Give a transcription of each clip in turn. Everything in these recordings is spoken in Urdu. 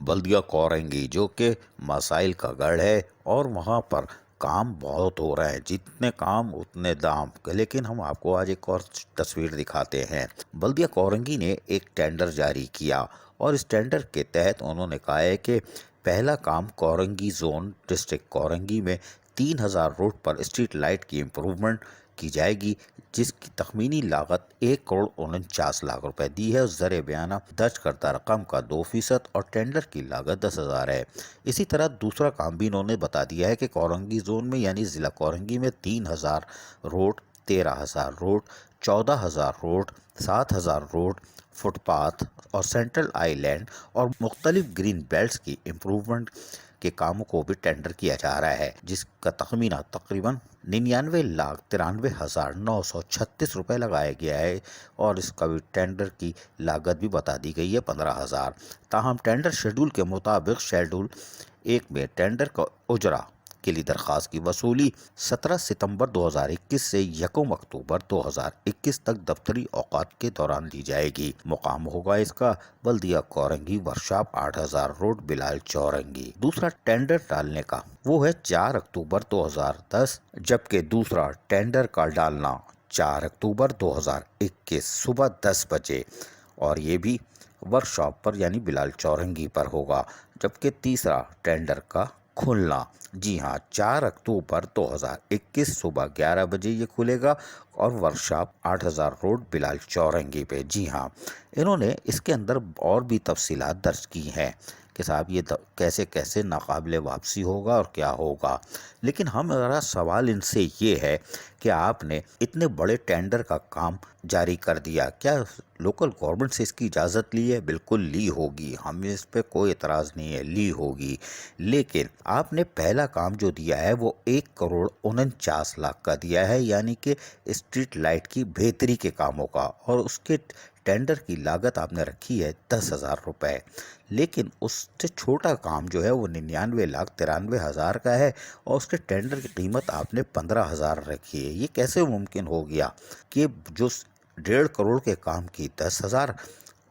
بلدیہ کورنگی جو کہ مسائل کا گڑھ ہے اور وہاں پر کام بہت ہو رہا ہے، جتنے کام اتنے دام، لیکن ہم آپ کو آج ایک اور تصویر دکھاتے ہیں۔ بلدیہ کورنگی نے ایک ٹینڈر جاری کیا اور اس ٹینڈر کے تحت انہوں نے کہا ہے کہ پہلا کام کورنگی زون ڈسٹرکٹ کورنگی میں 3000 روڈ پر اسٹریٹ لائٹ کی امپرومنٹ کی جائے گی، جس کی تخمینی لاگت 1,49,00,000 روپے دی ہے اور زر بیانہ درج کردہ رقم کا 2% اور ٹینڈر کی لاگت 10,000 ہے۔ اسی طرح دوسرا کام بھی انہوں نے بتا دیا ہے کہ کورنگی زون میں یعنی ضلع کورنگی میں 3,000 road, 13,000 road, 14,000 road, 7,000 road, footpath اور سینٹرل آئی لینڈ اور مختلف گرین بیلٹس کی امپرومنٹ کے کاموں کو بھی ٹینڈر کیا جا رہا ہے، جس کا تخمینہ تقریباً 99,93,936 روپے لگایا گیا ہے اور اس کا بھی ٹینڈر کی لاگت بھی بتا دی گئی ہے 15,000۔ تاہم ٹینڈر شیڈول کے مطابق شیڈول 1 میں ٹینڈر کا اجرا کے لیے درخواست کی وصولی 17 ستمبر 2021 سے 1 اکتوبر 2021 تک دفتری اوقات کے دوران لی جائے گی۔ مقام ہوگا اس کا بلدیہ کورنگی ورکشاپ 8000 روڈ بلال چورنگی۔ دوسرا ٹینڈر ڈالنے کا وہ ہے 4 اکتوبر 2010، جبکہ دوسرا ٹینڈر کا ڈالنا 4 اکتوبر 2021 صبح 10 بجے اور یہ بھی ورکشاپ پر یعنی بلال چورنگی پر ہوگا، جبکہ تیسرا ٹینڈر کا کھلنا 4 اکتوبر 2021 صبح 11 بجے یہ کھلے گا اور ورکشاپ 8000 روڈ بلال چورنگی پہ۔ انہوں نے اس کے اندر اور بھی تفصیلات درج کی ہیں کہ صاحب یہ کیسے کیسے ناقابل واپسی ہوگا اور کیا ہوگا، لیکن ہمارا سوال ان سے یہ ہے کہ آپ نے اتنے بڑے ٹینڈر کا کام جاری کر دیا، کیا لوکل گورنمنٹ سے اس کی اجازت لی ہے؟ بالکل لی ہوگی، ہمیں اس پہ کوئی اعتراض نہیں ہے، لی ہوگی، لیکن آپ نے پہلا کام جو دیا ہے وہ 1,49,00,000 کا دیا ہے، یعنی کہ اسٹریٹ لائٹ کی بہتری کے کاموں کا، اور اس کے ٹینڈر کی لاگت آپ نے رکھی ہے 10,000 روپے، لیکن اس سے چھوٹا کام جو ہے وہ 99,93,000 کا ہے اور اس کے ٹینڈر کی قیمت آپ نے 15,000 رکھی ہے۔ یہ کیسے ممکن ہو گیا کہ جو 1.5 کروڑ کے کام کی 10,000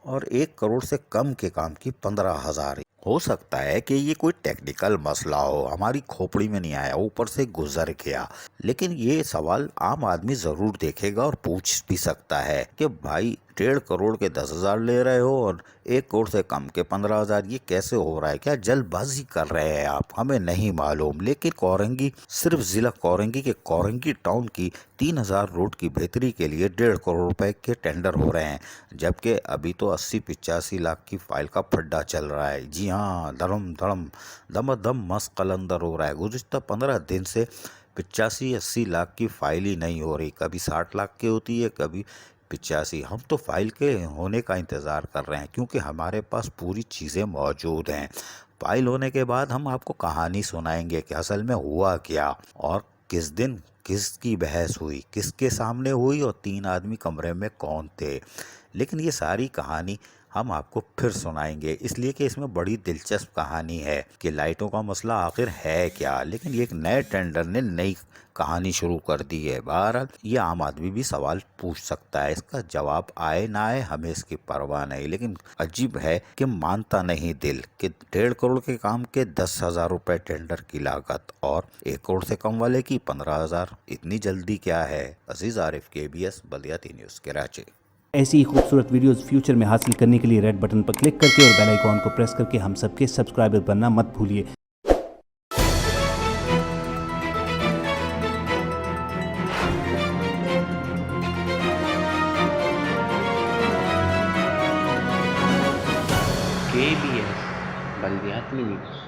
اور 1 کروڑ سے کم کے کام کی 15,000؟ ہو سکتا ہے کہ یہ کوئی ٹیکنیکل مسئلہ ہو، ہماری کھوپڑی میں نہیں آیا، اوپر سے گزر گیا، لیکن یہ سوال عام آدمی ضرور دیکھے گا اور پوچھ بھی سکتا ہے کہ بھائی 1.5 کروڑ کے 10,000 لے رہے ہو اور 1 کروڑ سے کم کے 15,000، یہ کیسے ہو رہا ہے؟ کیا جلد بازی کر رہے ہیں آپ؟ ہمیں نہیں معلوم، لیکن کورنگی صرف ضلع کورنگی کے کورنگی ٹاؤن کی 3,000 روڈ کی بہتری کے لیے 1.5 کروڑ روپے کے ٹینڈر ہو رہے ہیں، جبکہ ابھی تو 80-85 لاکھ کی فائل کا پھڈا چل رہا ہے۔ دھڑم دھڑم دم دم مست قلندر ہو رہا ہے۔ گزشتہ 15 دن سے 85-80 لاکھ کی فائل ہی نہیں ہو رہی، کبھی 60 لاکھ کی ہوتی ہے، کبھی 85۔ ہم تو فائل کے ہونے کا انتظار کر رہے ہیں کیونکہ ہمارے پاس پوری چیزیں موجود ہیں۔ فائل ہونے کے بعد ہم آپ کو کہانی سنائیں گے کہ اصل میں ہوا کیا اور کس دن کس کی بحث ہوئی، کس کے سامنے ہوئی اور 3 آدمی کمرے میں کون تھے، لیکن یہ ساری کہانی ہم آپ کو پھر سنائیں گے، اس لیے کہ اس میں بڑی دلچسپ کہانی ہے کہ لائٹوں کا مسئلہ آخر ہے کیا، لیکن یہ ایک نئے ٹینڈر نے نئی کہانی شروع کر دی ہے۔ بہرحال یہ عام آدمی بھی سوال پوچھ سکتا ہے، اس کا جواب آئے نہ آئے ہمیں اس کی پرواہ نہیں، لیکن عجیب ہے کہ مانتا نہیں دل کہ 1.5 کروڑ کے کام کے 10,000 روپے ٹینڈر کی لاگت اور 1 کروڑ سے کم والے کی 15,000، اتنی جلدی کیا ہے؟ عزیز عارف، KBS بلدیاتی نیوز کراچی۔ ایسی ہی خوبصورت ویڈیوز فیوچر میں حاصل کرنے کے لیے ریڈ بٹن پر کلک کر کے اور بیل آئیکن کو پریس کر کے ہم سب کے سبسکرائبر بننا مت بھولیے۔ KBS بلدیاتی نیوز۔